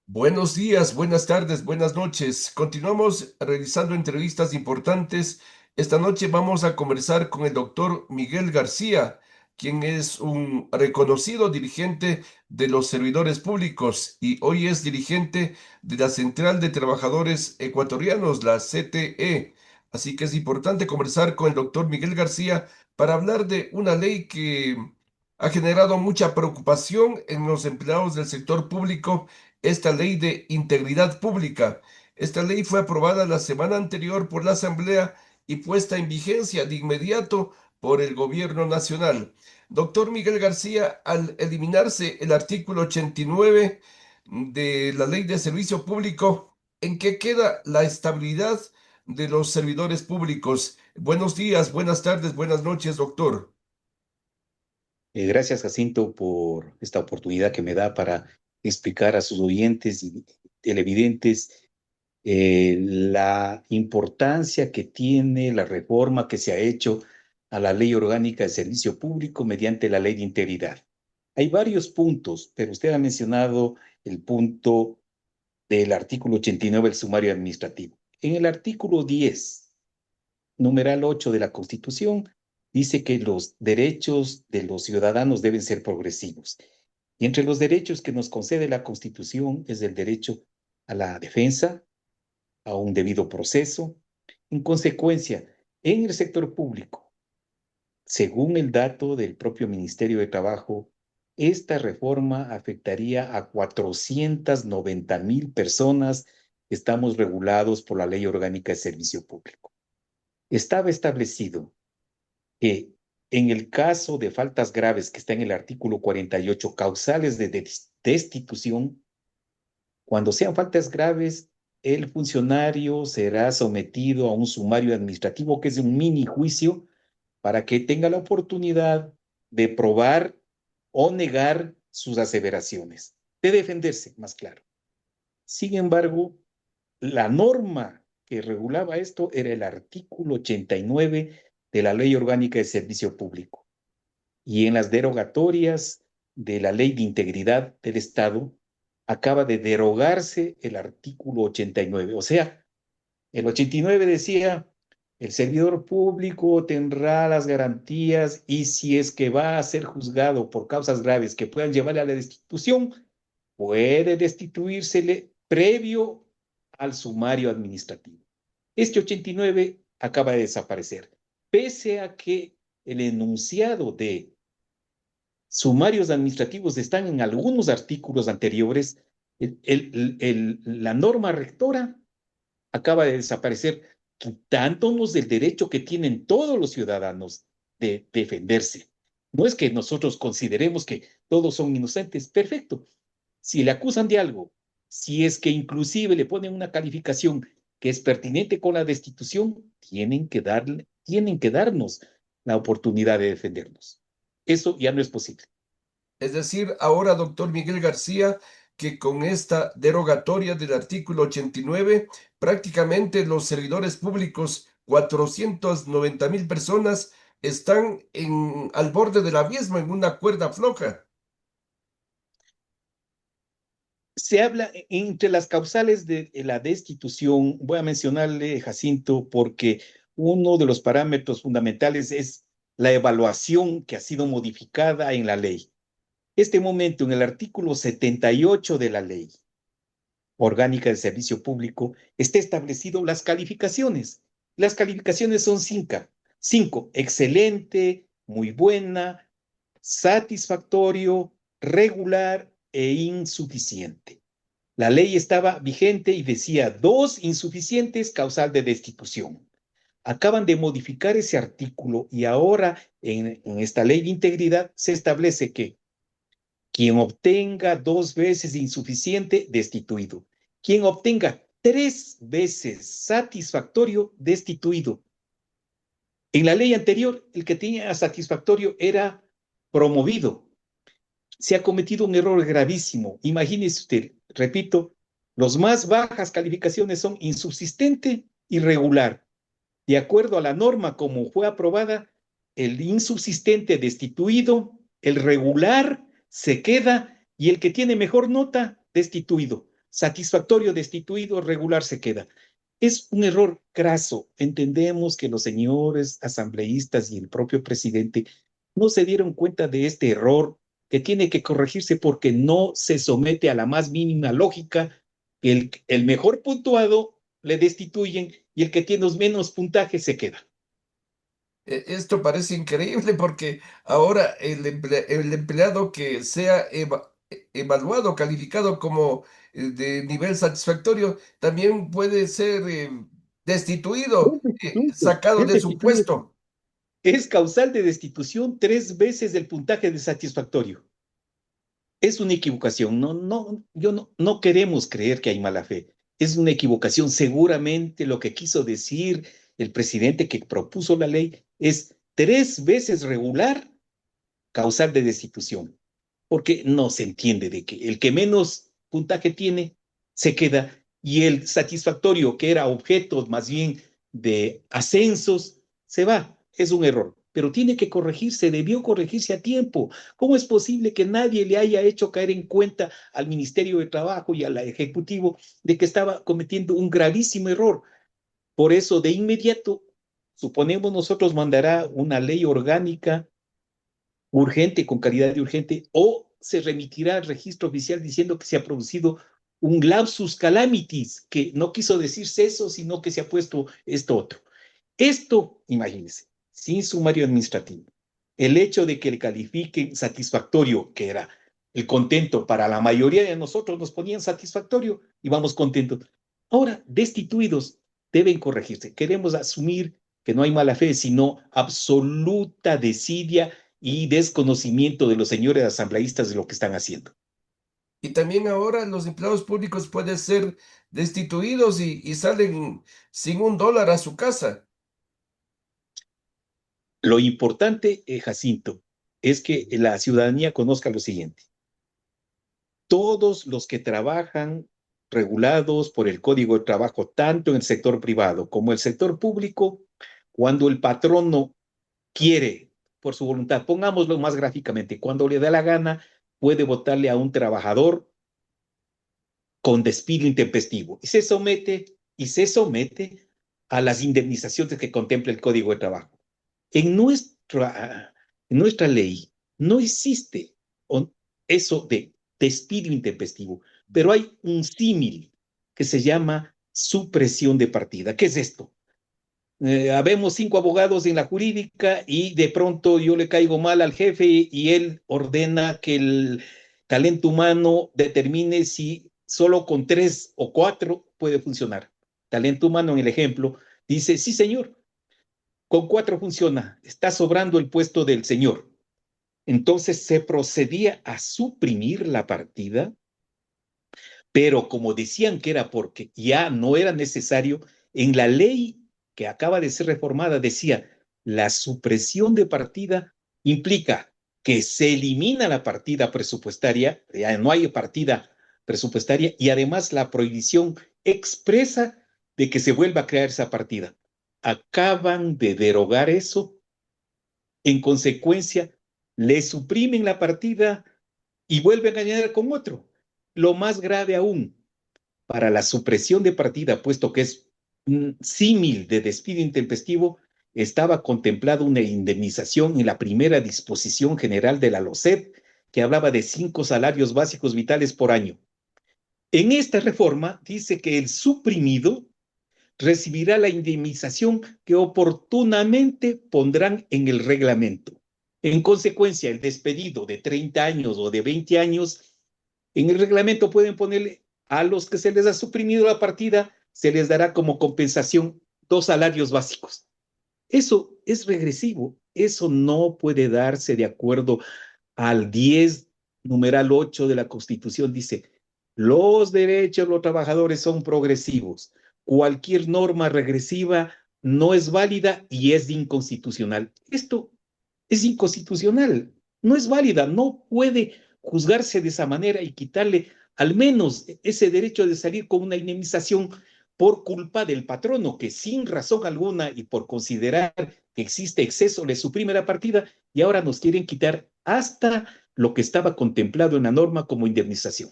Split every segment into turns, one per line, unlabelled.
Buenos días, buenas tardes, buenas noches. Continuamos realizando entrevistas importantes. Esta noche vamos a conversar con el doctor Miguel García, quien es un reconocido dirigente de los servidores públicos y hoy es dirigente de la Central de Trabajadores Ecuatorianos, la CTE. Así que es importante conversar con el doctor Miguel García para hablar de una ley que ha generado mucha preocupación en los empleados del sector público, esta ley de integridad pública. Esta ley fue aprobada la semana anterior por la Asamblea y puesta en vigencia de inmediato por el Gobierno Nacional. Doctor Miguel García, al eliminarse el artículo 89 de la Ley de Servicio Público, ¿en qué queda la estabilidad de los servidores públicos? Buenos días, buenas tardes, buenas noches, doctor.
Gracias, Jacinto, por esta oportunidad que me da para explicar a sus oyentes y televidentes la importancia que tiene la reforma que se ha hecho a la Ley Orgánica de Servicio Público mediante la Ley de Integridad. Hay varios puntos, pero usted ha mencionado el punto del artículo 89 del sumario administrativo. En el artículo 10, numeral 8 de la Constitución, dice que los derechos de los ciudadanos deben ser progresivos. Y entre los derechos que nos concede la Constitución es el derecho a la defensa, a un debido proceso. En consecuencia, en el sector público, según el dato del propio Ministerio de Trabajo, esta reforma afectaría a 490,000 personas. Estamos regulados por la Ley Orgánica de Servicio Público. Estaba establecido que en el caso de faltas graves que está en el artículo 48, causales de destitución, cuando sean faltas graves, el funcionario será sometido a un sumario administrativo que es un mini juicio para que tenga la oportunidad de probar o negar sus aseveraciones, de defenderse, más claro. Sin embargo, la norma que regulaba esto era el artículo 89 de la Ley Orgánica de Servicio Público. Y en las derogatorias de la Ley de Integridad del Estado, acaba de derogarse el artículo 89. O sea, el 89 decía, el servidor público tendrá las garantías y si es que va a ser juzgado por causas graves que puedan llevarle a la destitución, puede destituírsele previo al sumario administrativo. Este 89 acaba de desaparecer, pese a que el enunciado de sumarios administrativos están en algunos artículos anteriores. La norma rectora acaba de desaparecer, quitándonos del derecho que tienen todos los ciudadanos de defenderse. No es que nosotros consideremos que todos son inocentes, perfecto. Si le acusan de algo, si es que inclusive le ponen una calificación que es pertinente con la destitución, tienen que darnos la oportunidad de defendernos. Eso ya no es posible.
Es decir, ahora, doctor Miguel García, que con esta derogatoria del artículo 89, prácticamente los servidores públicos, 490,000 personas, están al borde del abismo, en una cuerda floja.
Se habla entre las causales de la destitución, voy a mencionarle, Jacinto, porque uno de los parámetros fundamentales es la evaluación que ha sido modificada en la ley. Este momento, en el artículo 78 de la ley orgánica del servicio público, está establecido las calificaciones. Las calificaciones son cinco: excelente, muy buena, satisfactorio, regular e insuficiente. La ley estaba vigente y decía dos insuficientes, causal de destitución. Acaban de modificar ese artículo y ahora en esta ley de integridad se establece que quien obtenga dos veces insuficiente, destituido. Quien obtenga tres veces satisfactorio, destituido. En la ley anterior, el que tenía satisfactorio era promovido. Se ha cometido un error gravísimo. Imagínese usted, repito, los más bajas calificaciones son insubsistente y regular. De acuerdo a la norma como fue aprobada, el insubsistente destituido, el regular se queda y el que tiene mejor nota destituido. satisfactorio, destituido, regular se queda. Es un error craso. Entendemos que los señores asambleístas y el propio presidente no se dieron cuenta de este error que tiene que corregirse porque no se somete a la más mínima lógica. El mejor puntuado le destituyen y el que tiene menos puntaje se queda.
Esto parece increíble porque ahora el empleado que sea evaluado, calificado como de nivel satisfactorio, también puede ser destituido,
Es destituido,
sacado
es
de su
destituido.
puesto.
Es causal de destitución 3 veces el puntaje de satisfactorio. Es una equivocación. No queremos creer que hay mala fe. Es una equivocación. Seguramente lo que quiso decir el presidente que propuso la ley es 3 veces regular causal de destitución, porque no se entiende de que el que menos puntaje tiene se queda y el satisfactorio, que era objeto más bien de ascensos, se va. Es un error, pero tiene que corregirse, debió corregirse a tiempo. ¿Cómo es posible que nadie le haya hecho caer en cuenta al Ministerio de Trabajo y al Ejecutivo de que estaba cometiendo un gravísimo error? Por eso, de inmediato, suponemos nosotros mandará una ley orgánica urgente, con calidad de urgente, o se remitirá al registro oficial diciendo que se ha producido un lapsus calamitis, que no quiso decirse eso, sino que se ha puesto esto otro. Esto, imagínense, sin sumario administrativo, el hecho de que le califiquen satisfactorio, que era el contento para la mayoría de nosotros, nos ponían satisfactorio y vamos contentos. Ahora, destituidos, deben corregirse. Queremos asumir que no hay mala fe, sino absoluta desidia y desconocimiento de los señores asambleístas de lo que están haciendo.
Y también ahora los empleados públicos pueden ser destituidos y salen sin $1 a su casa.
Lo importante, Jacinto, es que la ciudadanía conozca lo siguiente. Todos los que trabajan regulados por el Código de Trabajo, tanto en el sector privado como en el sector público, cuando el patrono quiere, por su voluntad, pongámoslo más gráficamente, cuando le da la gana, puede votarle a un trabajador con despido intempestivo y se somete a las indemnizaciones que contempla el Código de Trabajo. En nuestra ley no existe eso de despido intempestivo, pero hay un símil que se llama supresión de partida. ¿Qué es esto? Habemos 5 abogados en la jurídica y de pronto yo le caigo mal al jefe y él ordena que el talento humano determine si solo con 3 o 4 puede funcionar. Talento humano en el ejemplo dice, sí señor, con 4 funciona, está sobrando el puesto del señor. Entonces se procedía a suprimir la partida, pero como decían que era porque ya no era necesario, en la ley que acaba de ser reformada decía, la supresión de partida implica que se elimina la partida presupuestaria, ya no hay partida presupuestaria, y además la prohibición expresa de que se vuelva a crear esa partida. Acaban de derogar eso, en consecuencia, le suprimen la partida y vuelven a añadir con otro. Lo más grave aún, para la supresión de partida, puesto que es un símil de despido intempestivo, estaba contemplada una indemnización en la primera disposición general de la LOCEP, que hablaba de 5 salarios básicos vitales por año. En esta reforma dice que el suprimido recibirá la indemnización que oportunamente pondrán en el reglamento. En consecuencia, el despedido de 30 años o de 20 años, en el reglamento pueden ponerle a los que se les ha suprimido la partida, se les dará como compensación 2 salarios básicos. Eso es regresivo, eso no puede darse de acuerdo al 10, numeral 8 de la Constitución. Dice, los derechos de los trabajadores son progresivos. Cualquier norma regresiva no es válida y es inconstitucional. Esto es inconstitucional, no es válida, no puede juzgarse de esa manera y quitarle al menos ese derecho de salir con una indemnización por culpa del patrono, que sin razón alguna y por considerar que existe exceso le suprime la partida y ahora nos quieren quitar hasta lo que estaba contemplado en la norma como indemnización.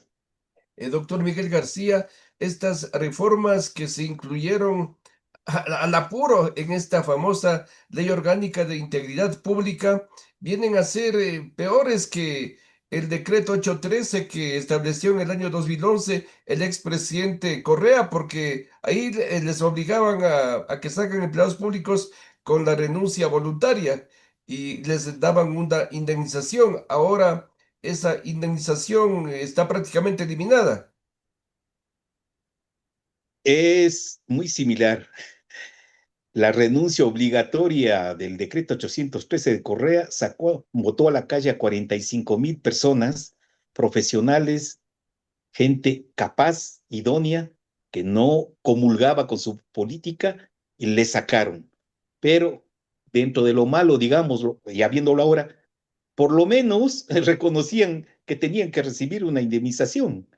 Doctor Miguel García, estas reformas que se incluyeron al apuro en esta famosa Ley Orgánica de Integridad Pública vienen a ser peores que el decreto 813 que estableció en el año 2011 el expresidente Correa, porque ahí les obligaban a que salgan empleados públicos con la renuncia voluntaria y les daban una indemnización. Ahora esa indemnización está prácticamente eliminada.
Es muy similar. La renuncia obligatoria del decreto 813 de Correa votó a la calle a 45,000 personas profesionales, gente capaz, idónea, que no comulgaba con su política y le sacaron. Pero dentro de lo malo, digámoslo, ya viéndolo ahora, por lo menos reconocían que tenían que recibir una indemnización.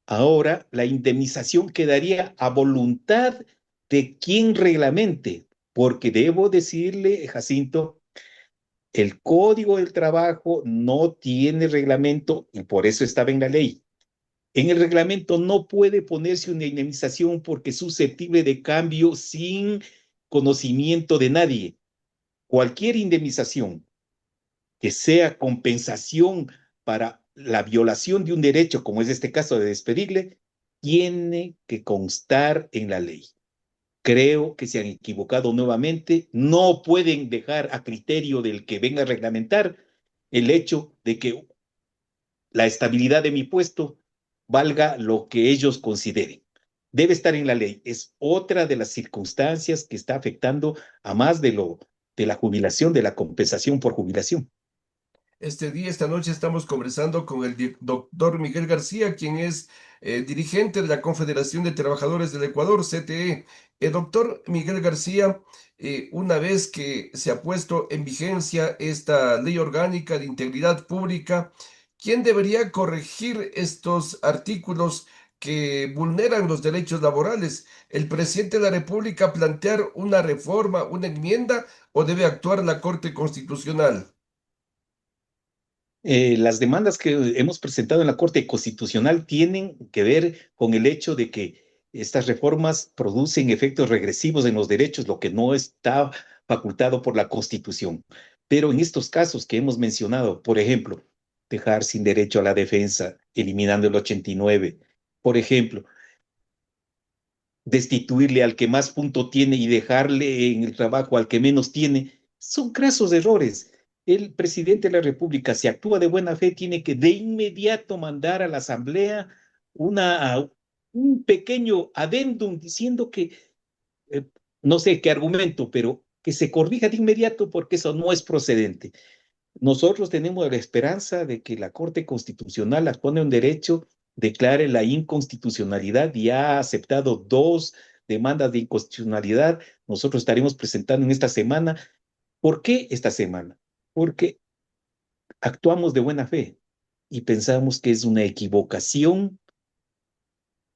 Ahora la indemnización quedaría a voluntad de quien reglamente, porque debo decirle, Jacinto, el Código del Trabajo no tiene reglamento y por eso estaba en la ley. En el reglamento no puede ponerse una indemnización porque es susceptible de cambio sin conocimiento de nadie. Cualquier indemnización que sea compensación para la violación de un derecho, como es este caso de despedirle, tiene que constar en la ley. Creo que se han equivocado nuevamente. No pueden dejar a criterio del que venga a reglamentar el hecho de que la estabilidad de mi puesto valga lo que ellos consideren. Debe estar en la ley. Es otra de las circunstancias que está afectando a más de la jubilación, de la compensación por jubilación.
Este día, esta noche, estamos conversando con el doctor Miguel García, quien es dirigente de la Confederación de Trabajadores del Ecuador, CTE. Doctor Miguel García, una vez que se ha puesto en vigencia esta ley orgánica de integridad pública, ¿quién debería corregir estos artículos que vulneran los derechos laborales? ¿El presidente de la República plantear una reforma, una enmienda, o debe actuar la Corte Constitucional?
Las demandas que hemos presentado en la Corte Constitucional tienen que ver con el hecho de que estas reformas producen efectos regresivos en los derechos, lo que no está facultado por la Constitución. Pero en estos casos que hemos mencionado, por ejemplo, dejar sin derecho a la defensa, eliminando el 89, por ejemplo, destituirle al que más punto tiene y dejarle en el trabajo al que menos tiene, son grasos errores. El presidente de la República, si actúa de buena fe, tiene que de inmediato mandar a la Asamblea un pequeño adendum diciendo que, eh, no sé qué argumento, pero que se corrija de inmediato porque eso no es procedente. Nosotros tenemos la esperanza de que la Corte Constitucional actuando en derecho declare la inconstitucionalidad y ha aceptado dos demandas de inconstitucionalidad. Nosotros estaremos presentando en esta semana. ¿Por qué esta semana? Porque actuamos de buena fe y pensamos que es una equivocación,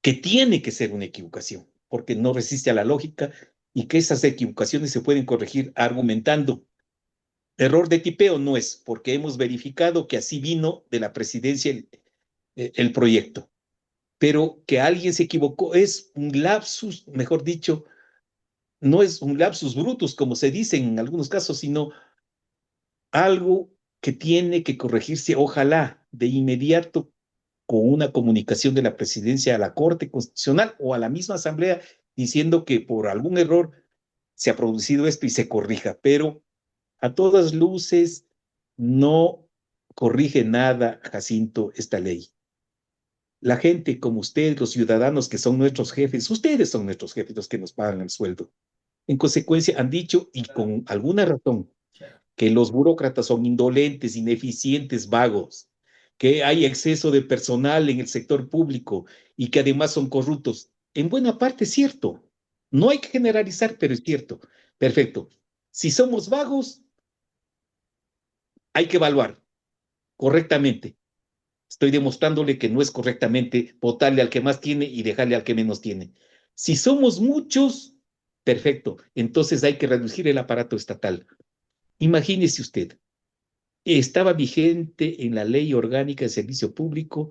que tiene que ser una equivocación, porque no resiste a la lógica y que esas equivocaciones se pueden corregir argumentando. Error de tipeo no es, porque hemos verificado que así vino de la presidencia el proyecto. Pero que alguien se equivocó es un lapsus, mejor dicho, no es un lapsus brutus, como se dice en algunos casos, sino algo que tiene que corregirse, ojalá, de inmediato, con una comunicación de la presidencia a la Corte Constitucional o a la misma Asamblea, diciendo que por algún error se ha producido esto y se corrija. Pero a todas luces no corrige nada, Jacinto, esta ley. La gente como ustedes, los ciudadanos que son nuestros jefes, ustedes son nuestros jefes los que nos pagan el sueldo. En consecuencia, han dicho, y con alguna razón, que los burócratas son indolentes, ineficientes, vagos, que hay exceso de personal en el sector público y que además son corruptos. En buena parte es cierto. No hay que generalizar, pero es cierto. Perfecto. Si somos vagos, hay que evaluar correctamente. Estoy demostrándole que no es correctamente votarle al que más tiene y dejarle al que menos tiene. Si somos muchos, perfecto, entonces hay que reducir el aparato estatal. Imagínese usted, estaba vigente en la Ley Orgánica de Servicio Público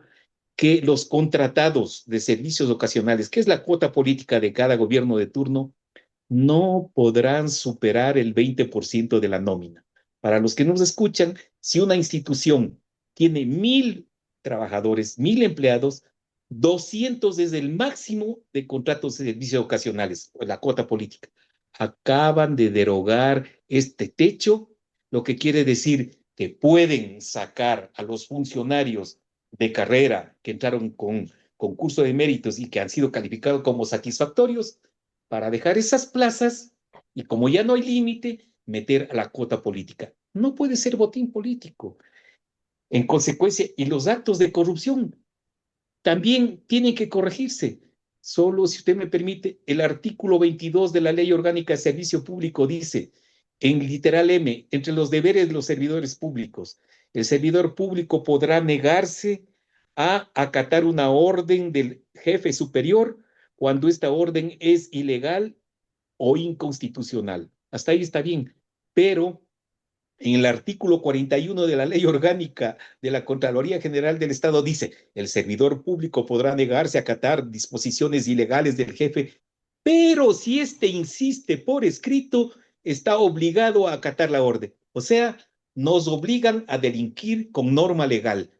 que los contratados de servicios ocasionales, que es la cuota política de cada gobierno de turno, no podrán superar el 20% de la nómina. Para los que nos escuchan, si una institución tiene 1,000 trabajadores, 1,000 empleados, 200 es el máximo de contratos de servicios ocasionales, la cuota política. Acaban de derogar este techo, lo que quiere decir que pueden sacar a los funcionarios de carrera que entraron con concurso de méritos y que han sido calificados como satisfactorios para dejar esas plazas y como ya no hay límite, meter a la cuota política. No puede ser botín político. En consecuencia, y los actos de corrupción también tienen que corregirse. Solo, si usted me permite, el artículo 22 de la Ley Orgánica de Servicio Público dice, en literal M, entre los deberes de los servidores públicos, el servidor público podrá negarse a acatar una orden del jefe superior cuando esta orden es ilegal o inconstitucional. Hasta ahí está bien, pero en el artículo 41 de la Ley Orgánica de la Contraloría General del Estado dice, el servidor público podrá negarse a acatar disposiciones ilegales del jefe, pero si éste insiste por escrito, está obligado a acatar la orden. O sea, nos obligan a delinquir con norma legal.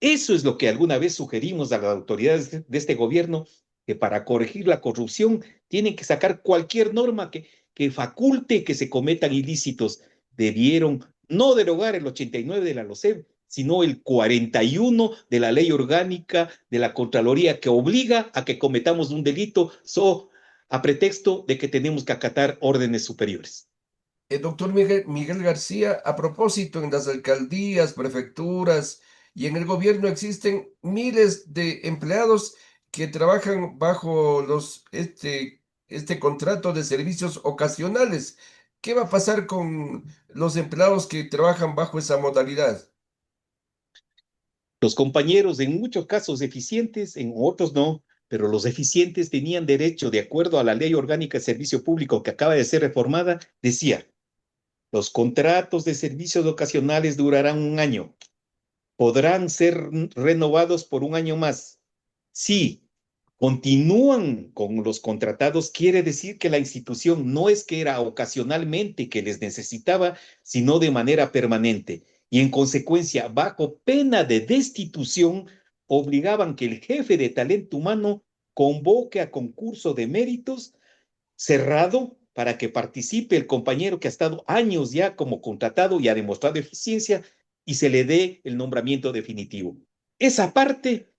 Eso es lo que alguna vez sugerimos a las autoridades de este gobierno, que para corregir la corrupción tienen que sacar cualquier norma que faculte que se cometan ilícitos. Debieron no derogar el 89 de la LOCEP, sino el 41 de la Ley Orgánica de la Contraloría, que obliga a que cometamos un delito a pretexto de que tenemos que acatar órdenes superiores.
Doctor Miguel García, a propósito, en las alcaldías, prefecturas y en el gobierno existen miles de empleados que trabajan bajo este contrato de servicios ocasionales. ¿Qué va a pasar con los empleados que trabajan bajo esa modalidad?
Los compañeros, en muchos casos eficientes, en otros no, pero los eficientes tenían derecho, de acuerdo a la Ley Orgánica de Servicio Público que acaba de ser reformada, decía, los contratos de servicios ocasionales durarán un año, podrán ser renovados por un año más. Si continúan con los contratados, quiere decir que la institución no es que era ocasionalmente que les necesitaba, sino de manera permanente. Y en consecuencia, bajo pena de destitución, obligaban que el jefe de talento humano convoque a concurso de méritos cerrado para que participe el compañero que ha estado años ya como contratado y ha demostrado eficiencia y se le dé el nombramiento definitivo. Esa parte,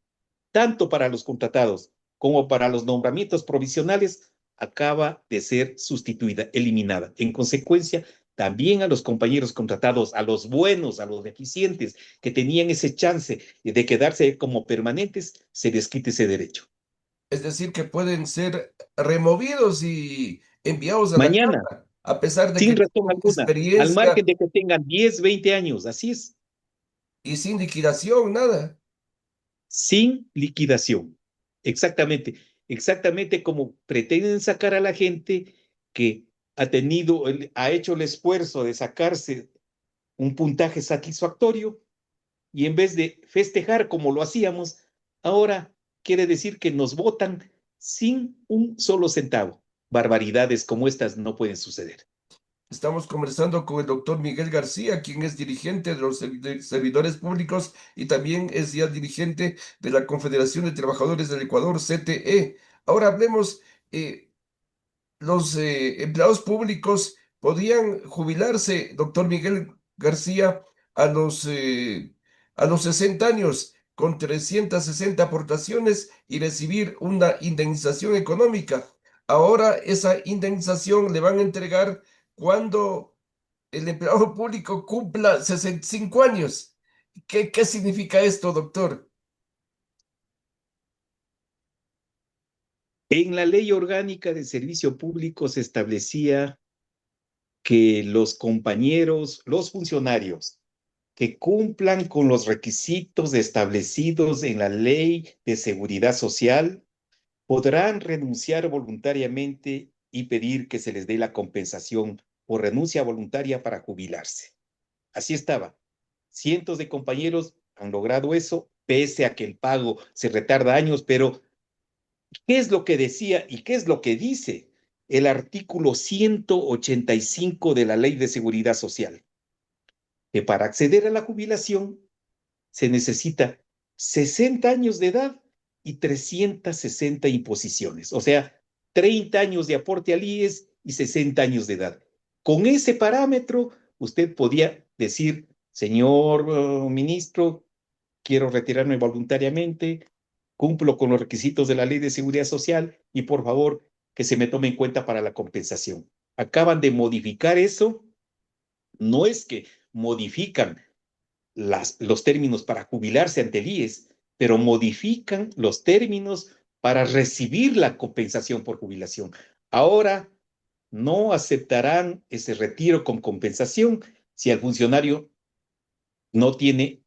tanto para los contratados como para los nombramientos provisionales, acaba de ser sustituida, eliminada. En consecuencia, también a los compañeros contratados, a los buenos, a los eficientes que tenían ese chance de quedarse como permanentes, se les quite ese derecho.
Es decir, que pueden ser removidos y enviados a la
Mañana,
casa, a pesar de que
sin razón
tienen
alguna, al margen
experiencia
de que tengan 10, 20 años, así es,
y sin liquidación, nada.
sin liquidación. Exactamente, exactamente como pretenden sacar a la gente que ha hecho el esfuerzo de sacarse un puntaje satisfactorio y en vez de festejar como lo hacíamos, ahora quiere decir que nos votan sin un solo centavo. Barbaridades como estas no pueden suceder.
Estamos conversando con el doctor Miguel García, quien es dirigente de los servidores públicos y también es ya dirigente de la Confederación de Trabajadores del Ecuador, CTE. Ahora hablemos, eh, los empleados públicos podían jubilarse, doctor Miguel García, a a los 60 años con 360 aportaciones y recibir una indemnización económica. Ahora esa indemnización le van a entregar cuando el empleado público cumpla 65 años. ¿Qué significa esto, doctor?
En la Ley Orgánica de Servicio Público se establecía que los compañeros, los funcionarios que cumplan con los requisitos establecidos en la Ley de Seguridad Social podrán renunciar voluntariamente y pedir que se les dé la compensación por renuncia voluntaria para jubilarse. Así estaba. Cientos de compañeros han logrado eso, pese a que el pago se retarda años, pero ¿qué es lo que decía y qué es lo que dice el artículo 185 de la Ley de Seguridad Social? Que para acceder a la jubilación se necesita 60 años de edad y 360 imposiciones, o sea, 30 años de aporte al IES y 60 años de edad. Con ese parámetro, usted podía decir, señor ministro, quiero retirarme voluntariamente, cumplo con los requisitos de la Ley de Seguridad Social y por favor que se me tome en cuenta para la compensación. Acaban de modificar eso, no es que modifican los términos para jubilarse ante el IES, pero modifican los términos para recibir la compensación por jubilación. Ahora no aceptarán ese retiro con compensación si el funcionario no tiene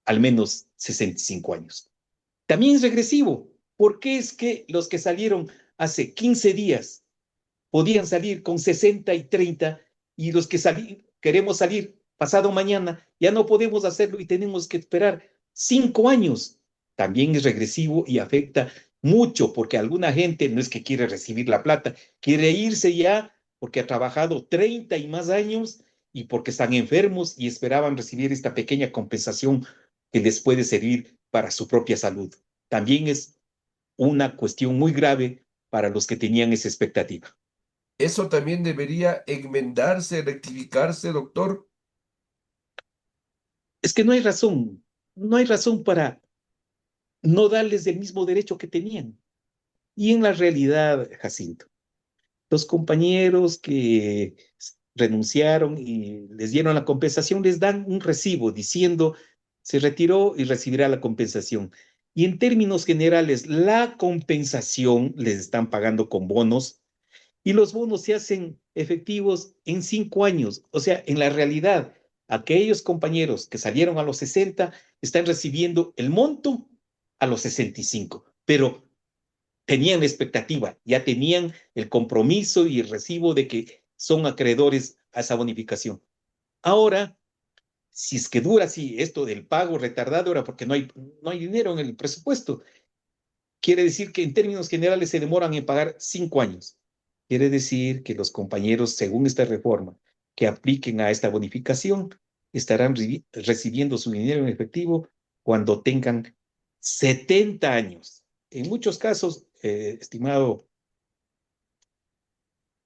al menos 65 años. También es regresivo. ¿Por qué es que los que salieron hace 15 días podían salir con 60 y 30 y los que queremos salir pasado mañana ya no podemos hacerlo y tenemos que esperar 5 años? También es regresivo y afecta mucho porque alguna gente no es que quiere recibir la plata, quiere irse ya porque ha trabajado 30 y más años y porque están enfermos y esperaban recibir esta pequeña compensación que les puede servir para su propia salud. También es una cuestión muy grave para los que tenían esa expectativa.
Eso también debería enmendarse, rectificarse, doctor.
Es que no hay razón para no darles el mismo derecho que tenían. Y en la realidad, Jacinto, los compañeros que renunciaron y les dieron la compensación les dan un recibo diciendo se retiró y recibirá la compensación. Y en términos generales, la compensación les están pagando con bonos y los bonos se hacen efectivos en 5 años. O sea, en la realidad, aquellos compañeros que salieron a los 60 están recibiendo el monto a los 65, pero tenían la expectativa, ya tenían el compromiso y el recibo de que son acreedores a esa bonificación. Ahora, si es que dura así esto del pago retardado, ahora porque no hay dinero en el presupuesto, quiere decir que en términos generales se demoran en pagar 5 años. Quiere decir que los compañeros, según esta reforma, que apliquen a esta bonificación, estarán recibiendo su dinero en efectivo cuando tengan 70 años. En muchos casos, estimado,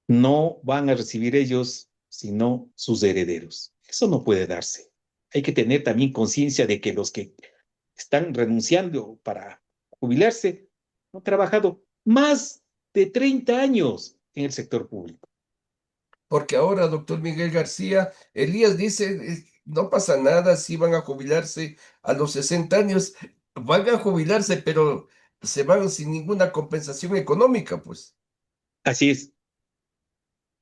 no van a recibir ellos, sino sus herederos. Eso no puede darse. Hay que tener también conciencia de que los que están renunciando para jubilarse han trabajado más de 30 años en el sector público.
Porque ahora, doctor Miguel García, Elías dice, no pasa nada si van a jubilarse a los 60 años, van a jubilarse, pero se van sin ninguna compensación económica, pues.
Así es.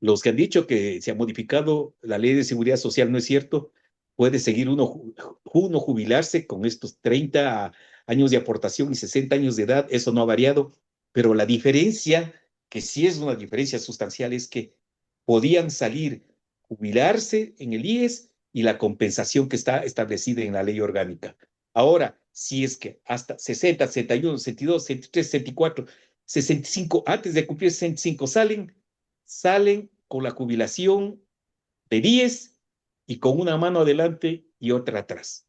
Los que han dicho que se ha modificado la ley de seguridad social no es cierto. Puede seguir uno jubilarse con estos 30 años de aportación y 60 años de edad. Eso no ha variado. Pero la diferencia, que sí es una diferencia sustancial, es que podían salir, jubilarse en el IES y la compensación que está establecida en la ley orgánica. Ahora, si es que hasta 60, 61, 62, 63, 64, 65, antes de cumplir 65 salen con la jubilación de 10 y con una mano adelante y otra atrás.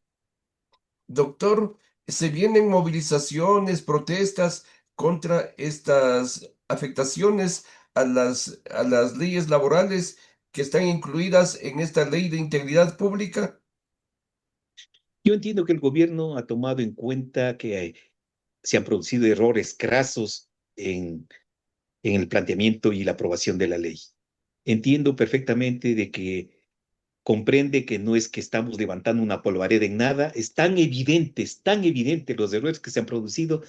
Doctor, se vienen movilizaciones, protestas contra estas afectaciones a las leyes laborales que están incluidas en esta ley de integridad pública.
Yo entiendo que el gobierno ha tomado en cuenta que se han producido errores crasos en el planteamiento y la aprobación de la ley. Entiendo perfectamente de que comprende que no es que estamos levantando una polvareda en nada, es tan evidentes los errores que se han producido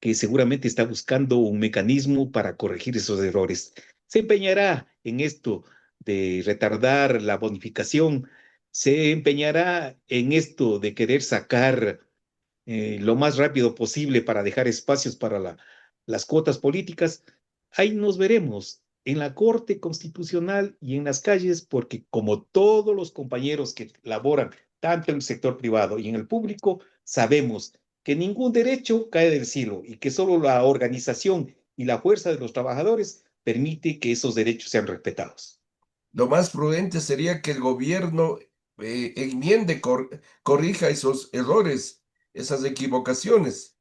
que seguramente está buscando un mecanismo para corregir esos errores. Se empeñará en esto de retardar la bonificación, se empeñará en esto de querer sacar lo más rápido posible para dejar espacios para las cuotas políticas. Ahí nos veremos en la Corte Constitucional y en las calles, porque como todos los compañeros que laboran tanto en el sector privado y en el público, sabemos que ningún derecho cae del cielo y que solo la organización y la fuerza de los trabajadores permite que esos derechos sean respetados.
Lo más prudente sería que el gobierno enmiende, corrija esos errores, esas equivocaciones.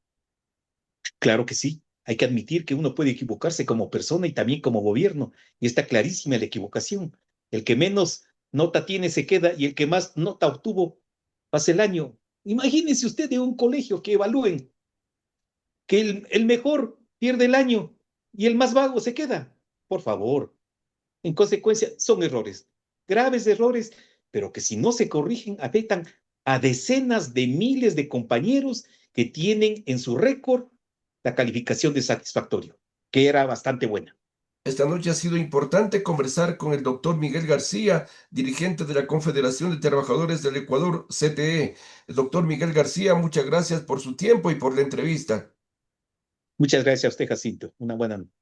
Claro que sí, hay que admitir que uno puede equivocarse como persona y también como gobierno, y está clarísima la equivocación. El que menos nota tiene se queda y el que más nota obtuvo pasa el año. Imagínense usted de un colegio que evalúen que el mejor pierde el año y el más vago se queda. Por favor, en consecuencia, son errores, graves errores, pero que si no se corrigen afectan a decenas de miles de compañeros que tienen en su récord la calificación de satisfactorio, que era bastante buena.
Esta noche ha sido importante conversar con el doctor Miguel García, dirigente de la Confederación de Trabajadores del Ecuador, CTE. El doctor Miguel García, muchas gracias por su tiempo y por la entrevista.
Muchas gracias a usted, Jacinto. Una buena noche.